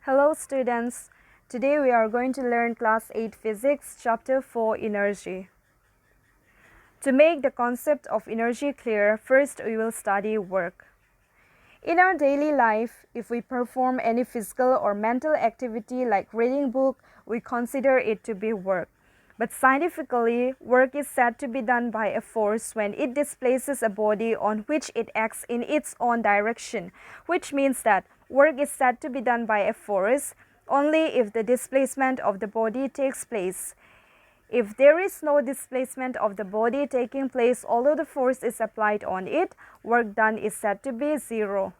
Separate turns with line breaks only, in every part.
Hello students, today we are going to learn class 8 physics chapter 4 energy. To make the concept of energy clear, first we will study work. In our daily life, if we perform any physical or mental activity like reading book, we consider it to be work. But scientifically, work is said to be done by a force when it displaces a body on which it acts in its own direction, which means that work is said to be done by a force only if the displacement of the body takes place. If there is no displacement of the body taking place, although the force is applied on it, work done is said to be zero.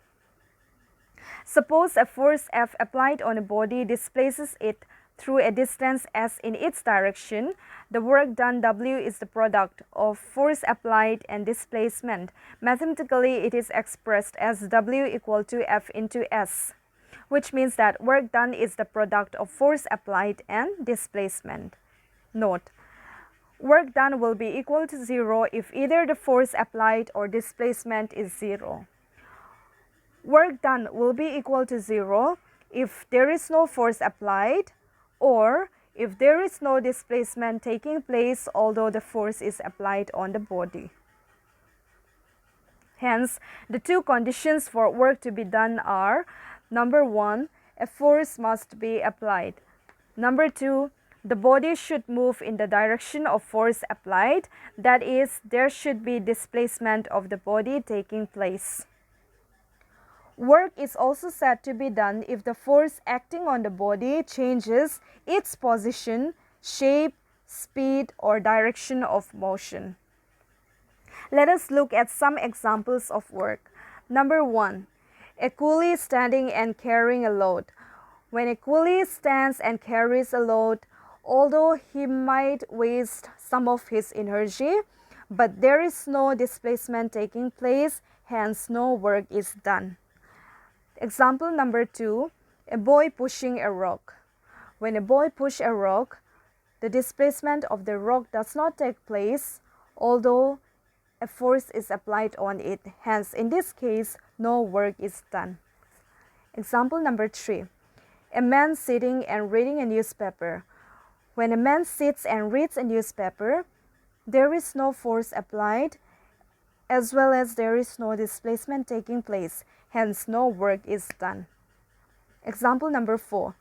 Suppose a force F applied on a body displaces it through a distance s in its direction. The work done W is the product of force applied and displacement. Mathematically, it is expressed as W equal to F into S, which means that work done is the product of force applied and displacement. Note: work done will be equal to zero if either the force applied or displacement is zero. Work done will be equal to zero if there is no force applied or if there is no displacement taking place although the force is applied on the body. Hence, the two conditions for work to be done are: number 1, a force must be applied. Number 2, the body should move in the direction of force applied, that is, there should be displacement of the body taking place. Work is also said to be done if the force acting on the body changes its position, shape, speed, or direction of motion. Let us look at some examples of work. Number 1, a coolie standing and carrying a load. When a coolie stands and carries a load, although he might waste some of his energy, but there is no displacement taking place, hence no work is done. Example number 2, a boy pushing a rock. When a boy pushes a rock, the displacement of the rock does not take place, although a force is applied on it. Hence, in this case, no work is done. Example number 3, a man sitting and reading a newspaper. When a man sits and reads a newspaper, there is no force applied, as well as there is no displacement taking place. Hence, no work is done. Example number 4,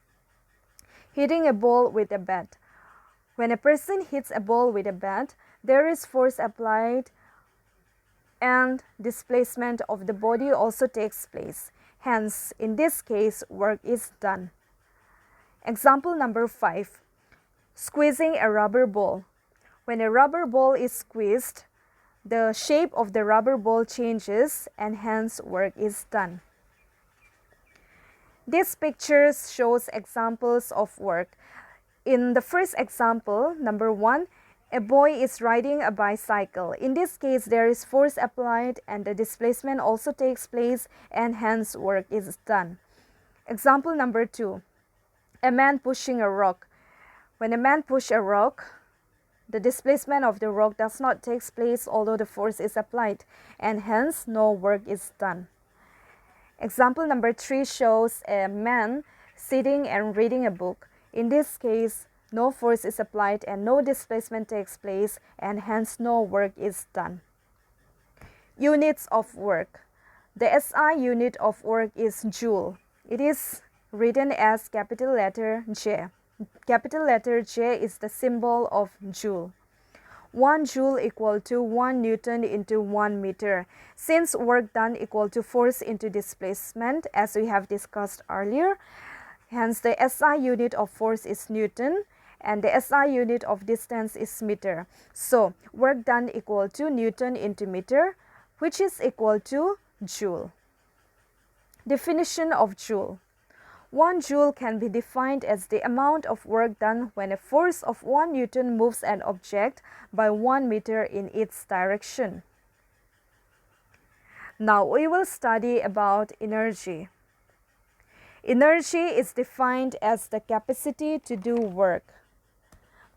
hitting a ball with a bat. When a person hits a ball with a bat, there is force applied and displacement of the body also takes place. Hence, in this case, work is done. Example number 5, squeezing a rubber ball. When a rubber ball is squeezed, the shape of the rubber ball changes and hence work is done. This picture shows examples of work. In the first example, number 1, a boy is riding a bicycle. In this case, there is force applied and the displacement also takes place and hence work is done. Example number 2, a man pushing a rock. When a man pushes a rock, the displacement of the rock does not take place although the force is applied, and hence no work is done. Example number 3 shows a man sitting and reading a book. In this case, no force is applied and no displacement takes place, and hence no work is done. Units of work. The SI unit of work is joule. It is written as capital letter J. Capital letter J is the symbol of joule. 1 joule equal to 1 Newton into 1 meter. Since work done equal to force into displacement, as we have discussed earlier, hence the SI unit of force is Newton and the SI unit of distance is meter. So, work done equal to Newton into meter, which is equal to joule. Definition of joule. 1 joule can be defined as the amount of work done when a force of 1 Newton moves an object by 1 meter in its direction. Now we will study about energy. Energy is defined as the capacity to do work.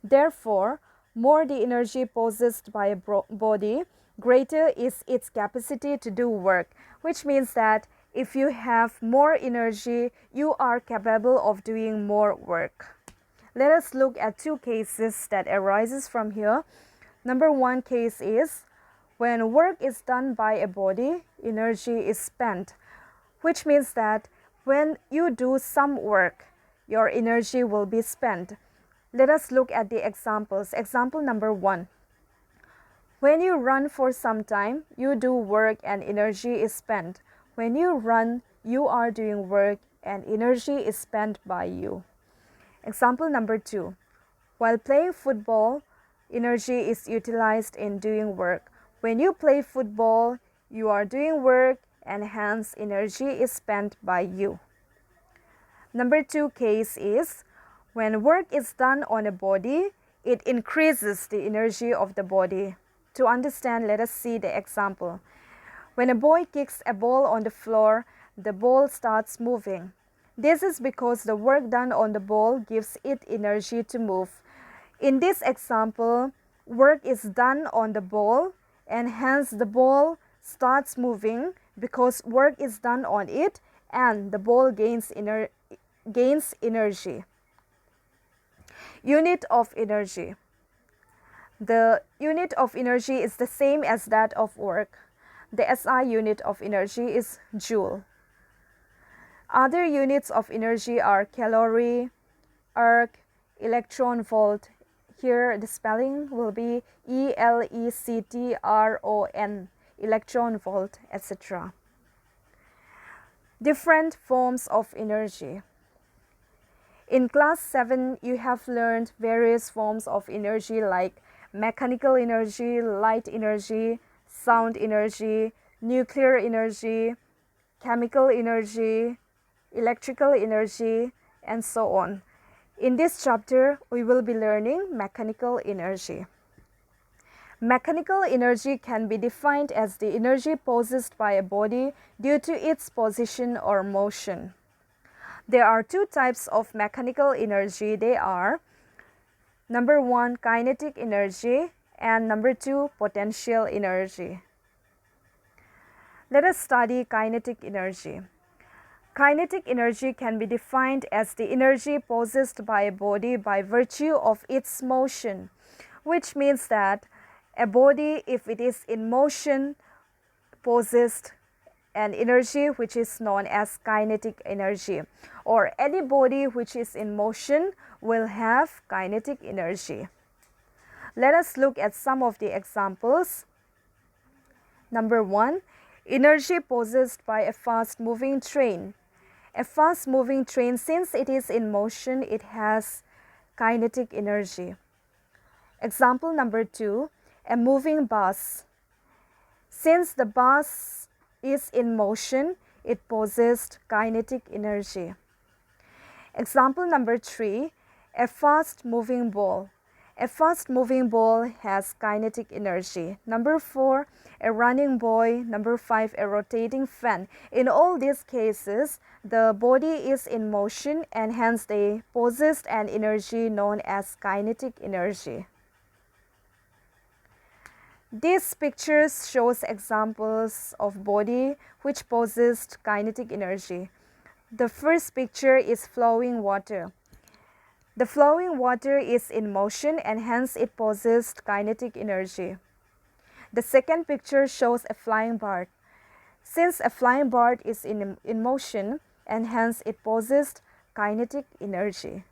Therefore, more the energy possessed by a body, greater is its capacity to do work, which means that if you have more energy, you are capable of doing more work. Let us look at two cases that arises from here. Number one case is when work is done by a body, energy is spent, which means that when you do some work, your energy will be spent. Let us look at the examples. Example number one. When you run for some time, you do work and energy is spent. When you run, you are doing work and energy is spent by you. Example number two. While playing football, energy is utilized in doing work. When you play football, you are doing work and hence energy is spent by you. Number two case is when work is done on a body, it increases the energy of the body. To understand, let us see the example. When a boy kicks a ball on the floor, the ball starts moving. This is because the work done on the ball gives it energy to move. In this example, work is done on the ball and hence the ball starts moving because work is done on it and the ball gains energy. Unit of energy. The unit of energy is the same as that of work. The SI unit of energy is joule. Other units of energy are calorie, erg, electron volt. Here the spelling will be electron, electron volt, etc. Different forms of energy. In class 7, you have learned various forms of energy like mechanical energy, light energy, sound energy, nuclear energy, chemical energy, electrical energy, and so on. In this chapter, we will be learning mechanical energy. Mechanical energy can be defined as the energy possessed by a body due to its position or motion. There are two types of mechanical energy. They are number one, kinetic energy, and number two, potential energy. Let us study kinetic energy. Kinetic energy can be defined as the energy possessed by a body by virtue of its motion, which means that a body, if it is in motion, possessed an energy which is known as kinetic energy, or any body which is in motion will have kinetic energy. Let us look at some of the examples. Number one, energy possessed by a fast-moving train. A fast-moving train, since it is in motion, it has kinetic energy. Example number two, a moving bus. Since the bus is in motion, it possessed kinetic energy. Example number three, a fast-moving ball. A fast-moving ball has kinetic energy. Number four, a running boy. Number five, a rotating fan. In all these cases, the body is in motion and hence they possess an energy known as kinetic energy. These pictures shows examples of body which possessed kinetic energy. The first picture is flowing water. The flowing water is in motion and hence it possessed kinetic energy. The second picture shows a flying bird. Since a flying bird is in motion and hence it possessed kinetic energy.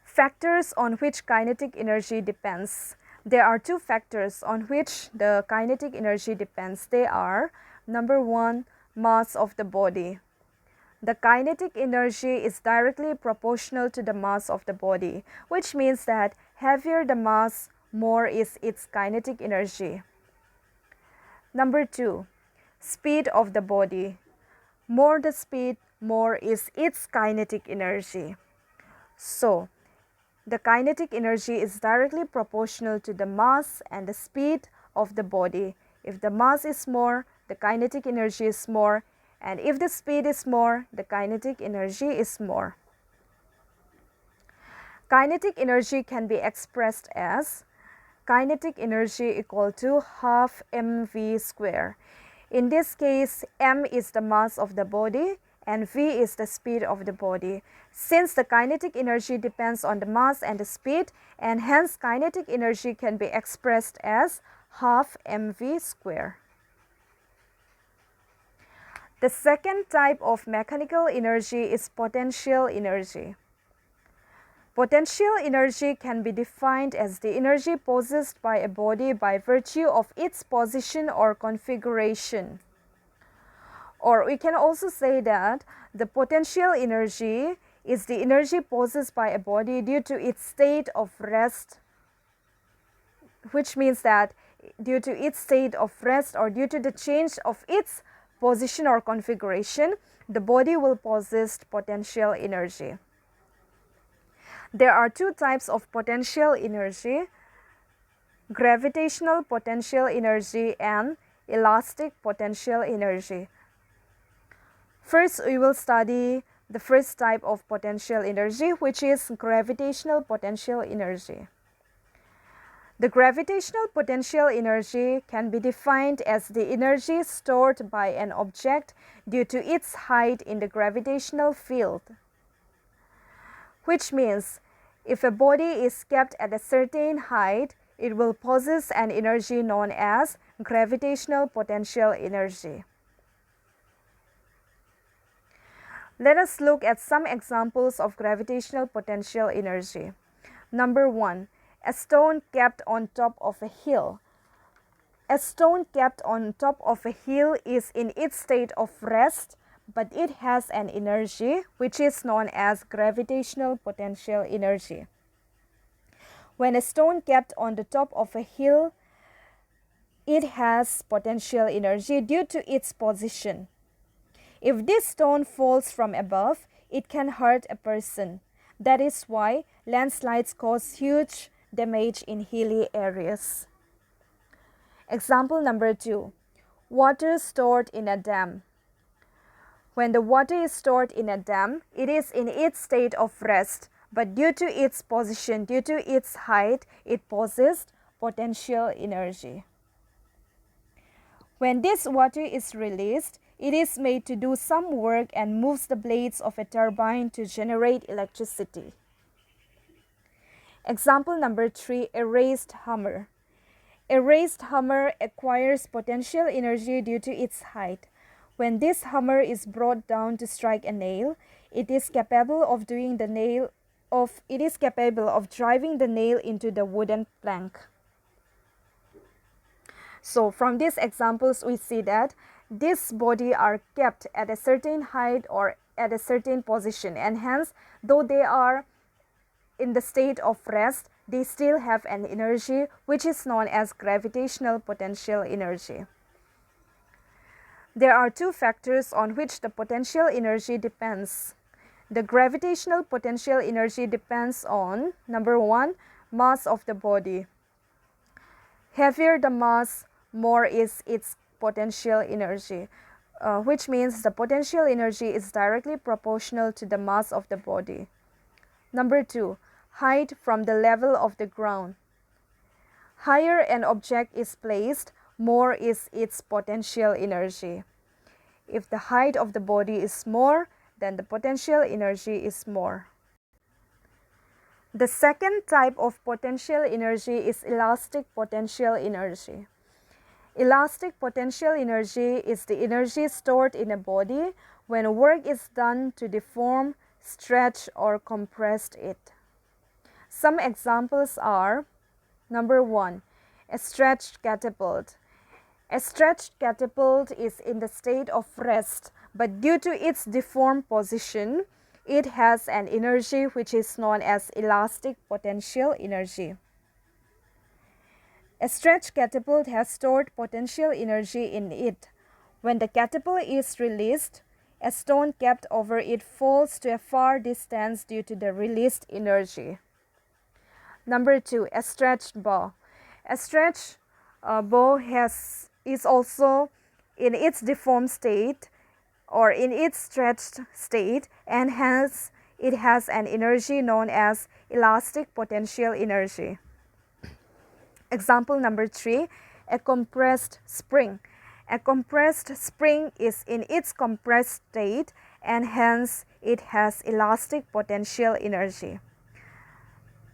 Factors on which kinetic energy depends. There are two factors on which the kinetic energy depends. They are number one, mass of the body. The kinetic energy is directly proportional to the mass of the body, which means that heavier the mass, more is its kinetic energy. Number two, speed of the body. More the speed, more is its kinetic energy. So, the kinetic energy is directly proportional to the mass and the speed of the body. If the mass is more, the kinetic energy is more, and if the speed is more, the kinetic energy is more. Kinetic energy can be expressed as kinetic energy equal to half mv square. In this case, m is the mass of the body and v is the speed of the body. Since the kinetic energy depends on the mass and the speed, and hence kinetic energy can be expressed as half mv square. The second type of mechanical energy is potential energy. Potential energy can be defined as the energy possessed by a body by virtue of its position or configuration. Or we can also say that the potential energy is the energy possessed by a body due to its state of rest, which means that due to its state of rest or due to the change of its position or configuration, the body will possess potential energy. There are two types of potential energy: gravitational potential energy and elastic potential energy. First, we will study the first type of potential energy, which is gravitational potential energy. The gravitational potential energy can be defined as the energy stored by an object due to its height in the gravitational field, which means if a body is kept at a certain height, it will possess an energy known as gravitational potential energy. Let us look at some examples of gravitational potential energy. Number 1. A stone kept on top of a hill. A stone kept on top of a hill is in its state of rest, but it has an energy which is known as gravitational potential energy. When a stone kept on the top of a hill, it has potential energy due to its position. If this stone falls from above, it can hurt a person. That is why landslides cause huge damage in hilly areas. Example number 2. Water stored in a dam. When the water is stored in a dam, it is in its state of rest, but due to its position, due to its height, it possesses potential energy. When this water is released, it is made to do some work and moves the blades of a turbine to generate electricity. Example number 3, a raised hammer. A raised hammer acquires potential energy due to its height. When this hammer is brought down to strike a nail, it is capable of driving the nail into the wooden plank. So from these examples, we see that these bodies are kept at a certain height or at a certain position, and hence, though they are in the state of rest, they still have an energy which is known as gravitational potential energy. There are two factors on which the potential energy depends. The gravitational potential energy depends on, number 1, mass of the body. Heavier the mass, more is its potential energy, which means the potential energy is directly proportional to the mass of the body. Number 2, height from the level of the ground. Higher an object is placed, more is its potential energy. If the height of the body is more, then the potential energy is more. The second type of potential energy is elastic potential energy. Elastic potential energy is the energy stored in a body when work is done to deform, stretch, or compress it. Some examples are, number 1, a stretched catapult. A stretched catapult is in the state of rest, but due to its deformed position, it has an energy which is known as elastic potential energy. A stretched catapult has stored potential energy in it. When the catapult is released, a stone kept over it falls to a far distance due to the released energy. Number 2, a stretched bow. A stretched bow is also in its deformed state or in its stretched state, and hence it has an energy known as elastic potential energy. Example number 3, a compressed spring. A compressed spring is in its compressed state and hence it has elastic potential energy.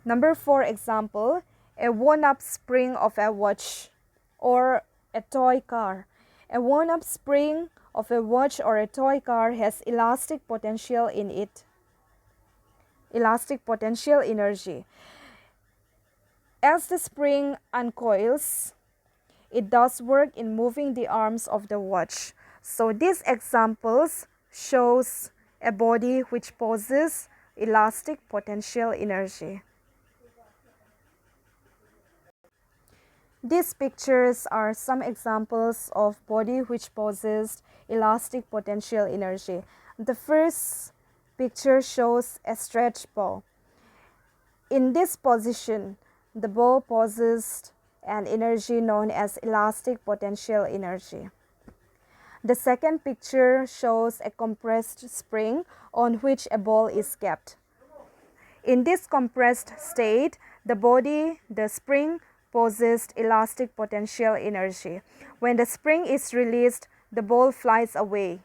Number 4 example, a worn-up spring of a watch or a toy car. A worn-up spring of a watch or a toy car has elastic potential in it. Elastic potential energy. As the spring uncoils, it does work in moving the arms of the watch. So these examples shows a body which possesses elastic potential energy. These pictures are some examples of body which possessed elastic potential energy. The first picture shows a stretch ball. In this position, the ball possessed an energy known as elastic potential energy. The second picture shows a compressed spring on which a ball is kept. In this compressed state, the spring possessed elastic potential energy. When the spring is released, the ball flies away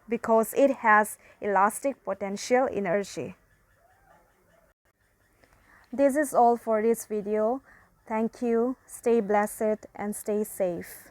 because it has elastic potential energy. This is all for this video. Thank you. Stay blessed and stay safe.